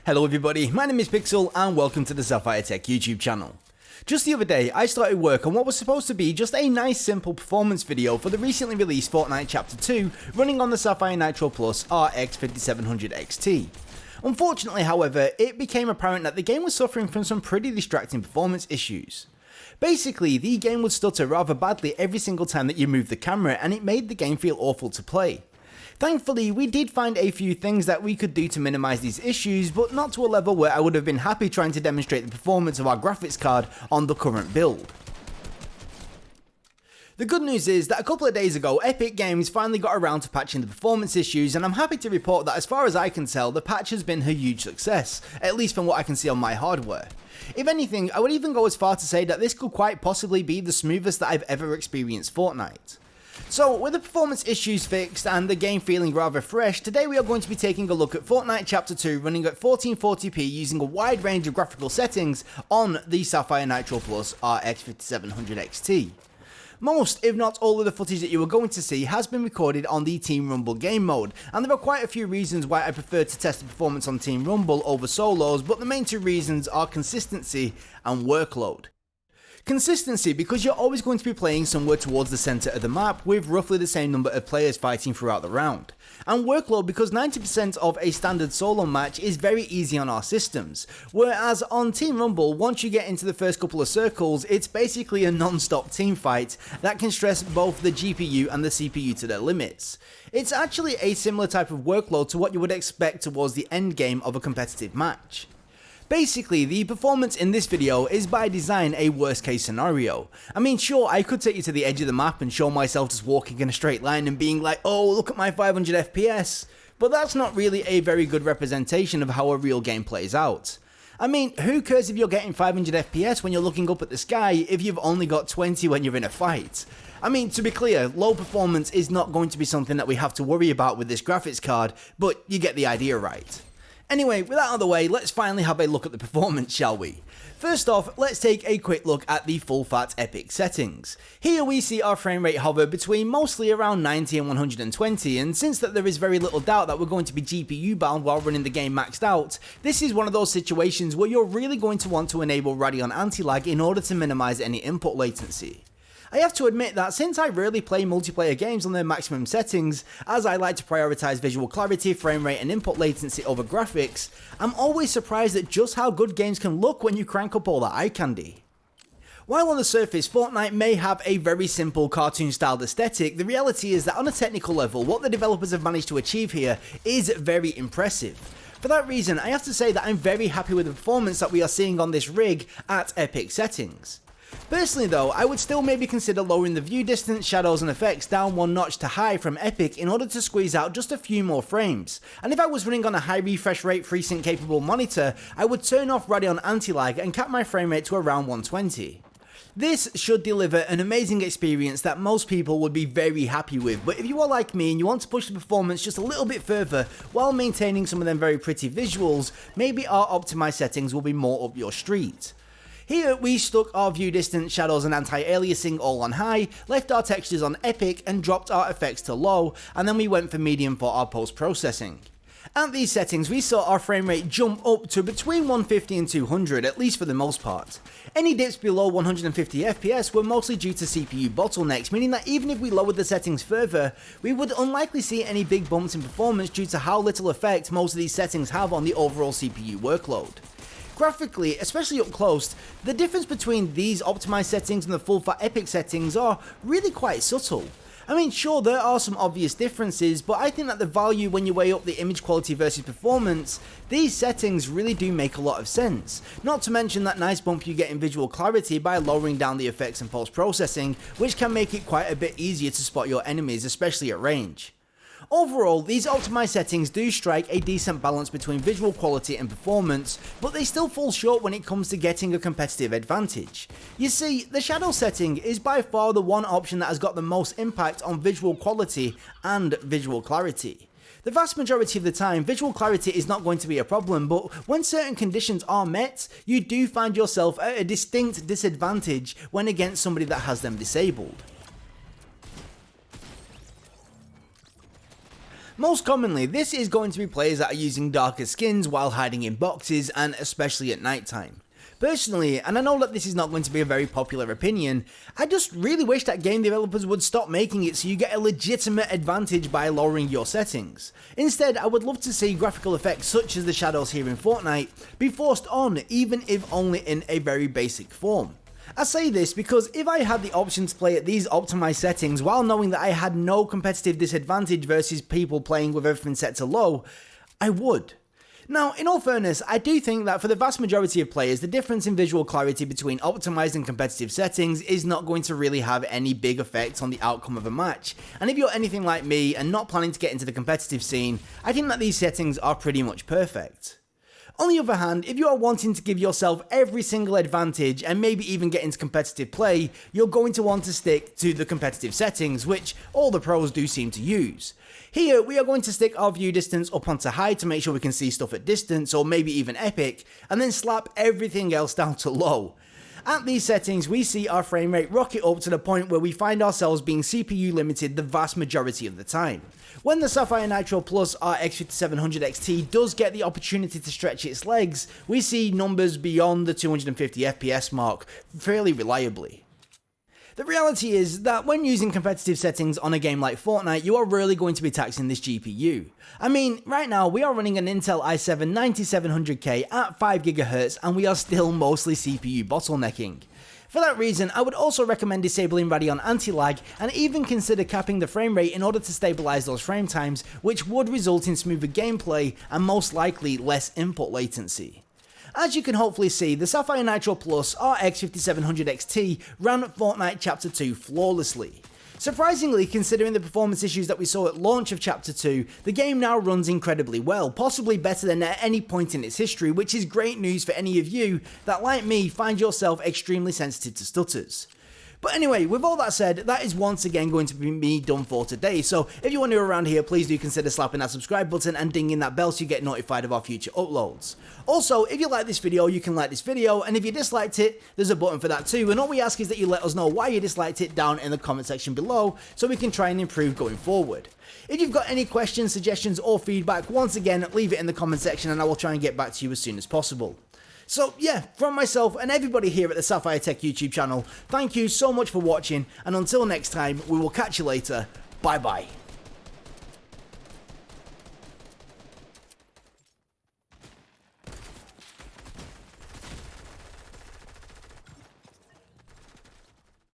Hello everybody, my name is Pixel and welcome to the Sapphire Tech YouTube channel. Just the other day, I started work on what was supposed to be just a nice simple performance video for the recently released Fortnite Chapter 2 running on the Sapphire Nitro RX 5700 XT. Unfortunately, however, it became apparent that the game was suffering from some pretty distracting performance issues. Basically, the game would stutter rather badly every single time that you moved the camera, and it made the game feel awful to play. Thankfully, we did find a few things that we could do to minimize these issues, but not to a level where I would have been happy trying to demonstrate the performance of our graphics card on the current build. The good news is that a couple of days ago, Epic Games finally got around to patching the performance issues, and I'm happy to report that as far as I can tell, the patch has been a huge success, at least from what I can see on my hardware. If anything, I would even go as far to say that this could quite possibly be the smoothest that I've ever experienced Fortnite. So, with the performance issues fixed and the game feeling rather fresh, today we are going to be taking a look at Fortnite Chapter 2 running at 1440p using a wide range of graphical settings on the Sapphire Nitro RX 5700 XT. Most, if not all of the footage that you are going to see has been recorded on the Team Rumble game mode, and there are quite a few reasons why I prefer to test the performance on Team Rumble over solos, but the main two reasons are consistency and workload. Consistency because you're always going to be playing somewhere towards the centre of the map with roughly the same number of players fighting throughout the round. And workload because 90% of a standard solo match is very easy on our systems, whereas on Team Rumble, once you get into the first couple of circles, it's basically a non-stop team fight that can stress both the GPU and the CPU to their limits. It's actually a similar type of workload to what you would expect towards the end game of a competitive match. Basically, the performance in this video is by design a worst case scenario. I mean, sure, I could take you to the edge of the map and show myself just walking in a straight line and being like, oh, look at my 500 FPS, but that's not really a very good representation of how a real game plays out. I mean, who cares if you're getting 500 FPS when you're looking up at the sky if you've only got 20 when you're in a fight? I mean, to be clear, low performance is not going to be something that we have to worry about with this graphics card, but you get the idea right. Anyway, with that out of the way, let's finally have a look at the performance, shall we? First off, let's take a quick look at the full fat Epic settings. Here we see our frame rate hover between mostly around 90 and 120, and since that there is very little doubt that we're going to be GPU bound while running the game maxed out, this is one of those situations where you're really going to want to enable Radeon anti-lag in order to minimize any input latency. I have to admit that since I rarely play multiplayer games on their maximum settings, as I like to prioritize visual clarity, frame rate and input latency over graphics, I'm always surprised at just how good games can look when you crank up all that eye candy. While on the surface, Fortnite may have a very simple cartoon-styled aesthetic, the reality is that on a technical level, what the developers have managed to achieve here is very impressive. For that reason, I have to say that I'm very happy with the performance that we are seeing on this rig at Epic settings. Personally though, I would still maybe consider lowering the view distance, shadows and effects down one notch to high from Epic in order to squeeze out just a few more frames. And if I was running on a high refresh rate FreeSync capable monitor, I would turn off Radeon anti-lag and cap my frame rate to around 120. This should deliver an amazing experience that most people would be very happy with, but if you are like me and you want to push the performance just a little bit further while maintaining some of them very pretty visuals, maybe our optimized settings will be more up your street. Here we stuck our view distance, shadows and anti-aliasing all on high, left our textures on epic and dropped our effects to low, and then we went for medium for our post-processing. At these settings we saw our frame rate jump up to between 150 and 200, at least for the most part. Any dips below 150 FPS were mostly due to CPU bottlenecks, meaning that even if we lowered the settings further, we would unlikely see any big bumps in performance due to how little effect most of these settings have on the overall CPU workload. Graphically, especially up close, the difference between these optimized settings and the full fat Epic settings are really quite subtle. I mean, sure, there are some obvious differences, but I think that the value when you weigh up the image quality versus performance, these settings really do make a lot of sense. Not to mention that nice bump you get in visual clarity by lowering down the effects and post-processing, which can make it quite a bit easier to spot your enemies, especially at range. Overall, these optimized settings do strike a decent balance between visual quality and performance, but they still fall short when it comes to getting a competitive advantage. You see, the shadow setting is by far the one option that has got the most impact on visual quality and visual clarity. The vast majority of the time, visual clarity is not going to be a problem, but when certain conditions are met, you do find yourself at a distinct disadvantage when against somebody that has them disabled. Most commonly, this is going to be players that are using darker skins while hiding in boxes, and especially at night time. Personally, and I know that this is not going to be a very popular opinion, I just really wish that game developers would stop making it so you get a legitimate advantage by lowering your settings. Instead, I would love to see graphical effects such as the shadows here in Fortnite be forced on, even if only in a very basic form. I say this because if I had the option to play at these optimized settings while knowing that I had no competitive disadvantage versus people playing with everything set to low, I would. Now, in all fairness, I do think that for the vast majority of players, the difference in visual clarity between optimized and competitive settings is not going to really have any big effect on the outcome of a match, and if you're anything like me and not planning to get into the competitive scene, I think that these settings are pretty much perfect. On the other hand, if you are wanting to give yourself every single advantage and maybe even get into competitive play, you're going to want to stick to the competitive settings, which all the pros do seem to use. Here, we are going to stick our view distance up onto high to make sure we can see stuff at distance, or maybe even epic, and then slap everything else down to low. At these settings, we see our frame rate rocket up to the point where we find ourselves being CPU limited the vast majority of the time. When the Sapphire Nitro RX 5700 XT does get the opportunity to stretch its legs, we see numbers beyond the 250 FPS mark fairly reliably. The reality is that when using competitive settings on a game like Fortnite, you are really going to be taxing this GPU. I mean, right now we are running an Intel i7 9700K at 5GHz and we are still mostly CPU bottlenecking. For that reason, I would also recommend disabling Radeon anti-lag and even consider capping the frame rate in order to stabilize those frame times, which would result in smoother gameplay and most likely less input latency. As you can hopefully see, the Sapphire Nitro RX 5700 XT ran Fortnite Chapter 2 flawlessly. Surprisingly, considering the performance issues that we saw at launch of Chapter 2, the game now runs incredibly well, possibly better than at any point in its history, which is great news for any of you that, like me, find yourself extremely sensitive to stutters. But anyway, with all that said, that is once again going to be me done for today, so if you are new around here, please do consider slapping that subscribe button and dinging that bell so you get notified of our future uploads. Also, if you like this video, you can like this video, and if you disliked it, there's a button for that too, and all we ask is that you let us know why you disliked it down in the comment section below, so we can try and improve going forward. If you've got any questions, suggestions, or feedback, once again, leave it in the comment section and I will try and get back to you as soon as possible. So yeah, from myself and everybody here at the Sapphire Tech YouTube channel, thank you so much for watching, and until next time, we will catch you later. Bye bye.